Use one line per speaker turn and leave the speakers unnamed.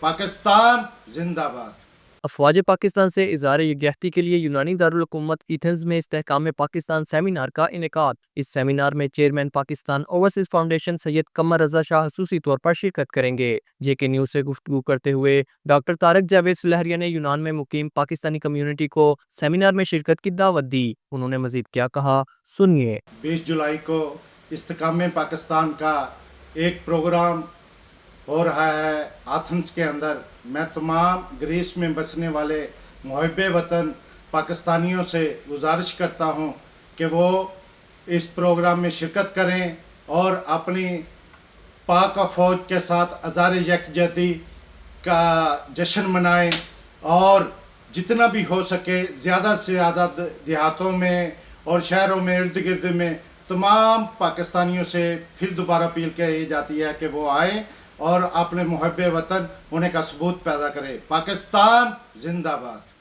پاکستان زندہ باد۔
افواج پاکستان سے اظہار یکجہتی کے لیے یونانی دارالحکومت ایتھنز میں استحکام پاکستان سیمینار کا انعقاد۔ اس سیمینار میں چیئرمین پاکستان اوورسیز فاؤنڈیشن سید قمر رضا شاہ خصوصی طور پر شرکت کریں گے۔ جے کے نیوز سے گفتگو کرتے ہوئے ڈاکٹر طارق جاوید سلہریہ نے یونان میں مقیم پاکستانی کمیونٹی کو سیمینار میں شرکت کی دعوت دی۔ انہوں نے مزید کیا کہا، سنیے۔
20 جولائی کو استحکام پاکستان کا ایک پروگرام ہو رہا ہے ایتھنز کے اندر۔ میں تمام گریس میں بسنے والے محب وطن پاکستانیوں سے گزارش کرتا ہوں کہ وہ اس پروگرام میں شرکت کریں اور اپنی پاک فوج کے ساتھ اظہار یکجہتی کا جشن منائیں، اور جتنا بھی ہو سکے زیادہ سے زیادہ دیہاتوں میں اور شہروں میں ارد گرد میں تمام پاکستانیوں سے پھر دوبارہ اپیل کی جاتی ہے کہ وہ آئیں اور اپنے محب وطن ہونے کا ثبوت پیدا کریں۔ پاکستان زندہ باد۔